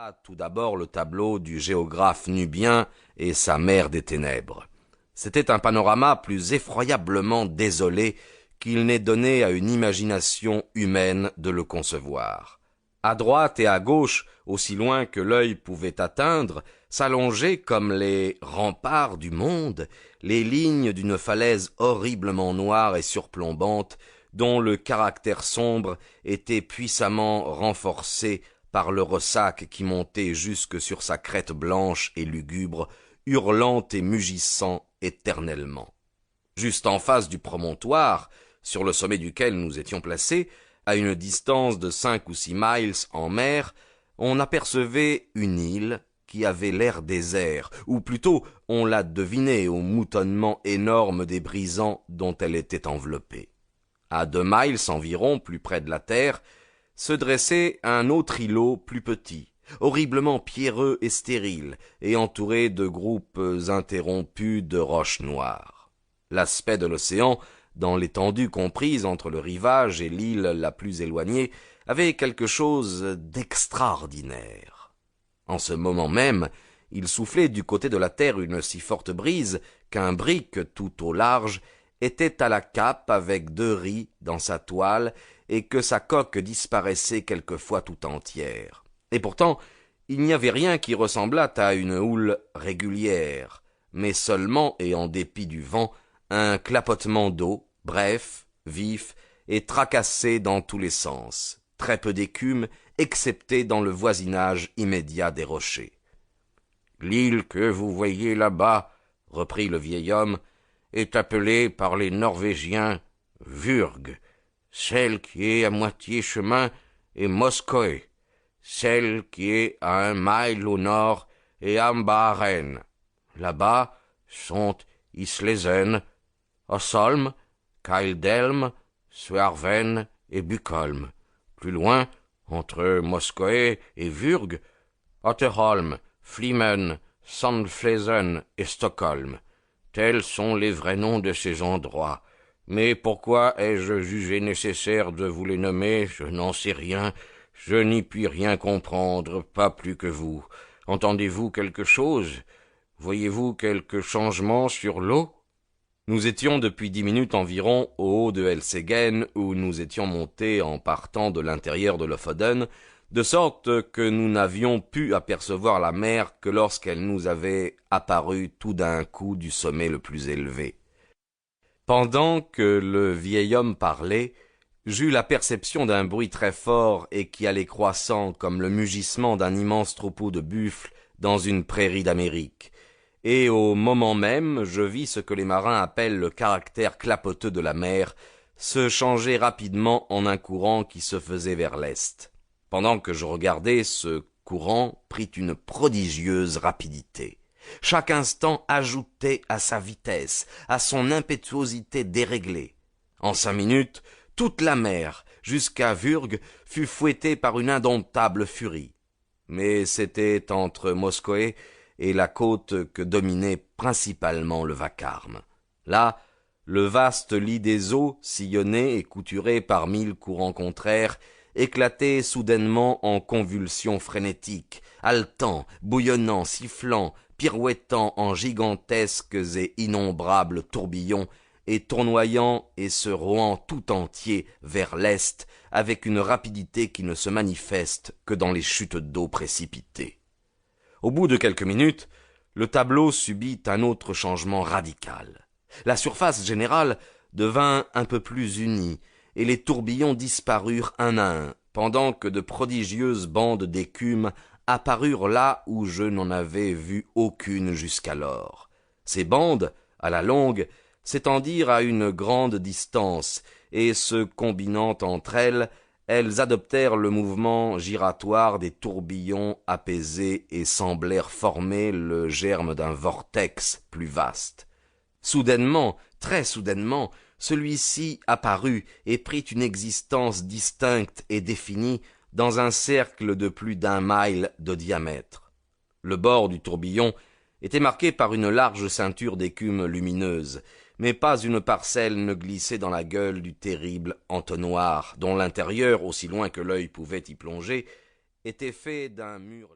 là tout d'abord le tableau du géographe nubien et sa mer des ténèbres. C'était un panorama plus effroyablement désolé qu'il n'est donné à une imagination humaine de le concevoir. À droite et à gauche, aussi loin que l'œil pouvait atteindre, s'allongeaient comme les remparts du monde, les lignes d'une falaise horriblement noire et surplombante, dont le caractère sombre était puissamment renforcé par le ressac qui montait jusque sur sa crête blanche et lugubre, hurlant et mugissant éternellement. Juste en face du promontoire, sur le sommet duquel nous étions placés, à une distance de 5 ou 6 miles en mer, on apercevait une île qui avait l'air désert, ou plutôt on la devinait au moutonnement énorme des brisants dont elle était enveloppée. À 2 miles environ, plus près de la terre, se dressait un autre îlot plus petit, horriblement pierreux et stérile, et entouré de groupes interrompus de roches noires. L'aspect de l'océan, dans l'étendue comprise entre le rivage et l'île la plus éloignée, avait quelque chose d'extraordinaire. En ce moment même, il soufflait du côté de la terre une si forte brise qu'un brick tout au large était à la cape avec 2 ris dans sa toile et que sa coque disparaissait quelquefois tout entière. Et pourtant, il n'y avait rien qui ressemblât à une houle régulière, mais seulement, et en dépit du vent, un clapotement d'eau, bref, vif, et tracassé dans tous les sens, très peu d'écume, excepté dans le voisinage immédiat des rochers. « L'île que vous voyez là-bas, reprit le vieil homme, est appelée par les Norvégiens Vurg. Celle qui est à moitié chemin est Moskoe. Celle qui est à 1 mile au nord est Ambaren. Là-bas sont Islesen, Osholm, Kajldelm, Suarven et Bukholm. Plus loin, entre Moskoe et Vurg, Otterholm, Flimen, Sandflesen et Stockholm. Tels sont les vrais noms de ces endroits. Mais pourquoi ai-je jugé nécessaire de vous les nommer? Je n'en sais rien. Je n'y puis rien comprendre, pas plus que vous. Entendez-vous quelque chose? Voyez-vous quelque changement sur l'eau? Nous étions depuis 10 minutes environ au haut de Elsegen, où nous étions montés en partant de l'intérieur de Lofoden, de sorte que nous n'avions pu apercevoir la mer que lorsqu'elle nous avait apparu tout d'un coup du sommet le plus élevé. Pendant que le vieil homme parlait, j'eus la perception d'un bruit très fort et qui allait croissant comme le mugissement d'un immense troupeau de buffles dans une prairie d'Amérique. Et au moment même, je vis ce que les marins appellent le caractère clapoteux de la mer se changer rapidement en un courant qui se faisait vers l'est. Pendant que je regardais, ce courant prit une prodigieuse rapidité. Chaque instant ajoutait à sa vitesse, à son impétuosité déréglée. En 5 minutes, toute la mer, jusqu'à Vurg, fut fouettée par une indomptable furie. Mais c'était entre Moskoe et la côte que dominait principalement le vacarme. Là, le vaste lit des eaux, sillonné et couturé par 1000 courants contraires, éclatait soudainement en convulsions frénétiques, haletant, bouillonnant, sifflant, pirouettant en gigantesques et innombrables tourbillons, et tournoyant et se rouant tout entier vers l'est avec une rapidité qui ne se manifeste que dans les chutes d'eau précipitées. Au bout de quelques minutes, le tableau subit un autre changement radical. La surface générale devint un peu plus unie, et les tourbillons disparurent un à un, pendant que de prodigieuses bandes d'écume apparurent là où je n'en avais vu aucune jusqu'alors. Ces bandes, à la longue, s'étendirent à une grande distance, et se combinant entre elles, elles adoptèrent le mouvement giratoire des tourbillons apaisés et semblèrent former le germe d'un vortex plus vaste. Soudainement, très soudainement, celui-ci apparut et prit une existence distincte et définie dans un cercle de plus d'1 mile de diamètre. Le bord du tourbillon était marqué par une large ceinture d'écume lumineuse, mais pas une parcelle ne glissait dans la gueule du terrible entonnoir, dont l'intérieur, aussi loin que l'œil pouvait y plonger, était fait d'un mur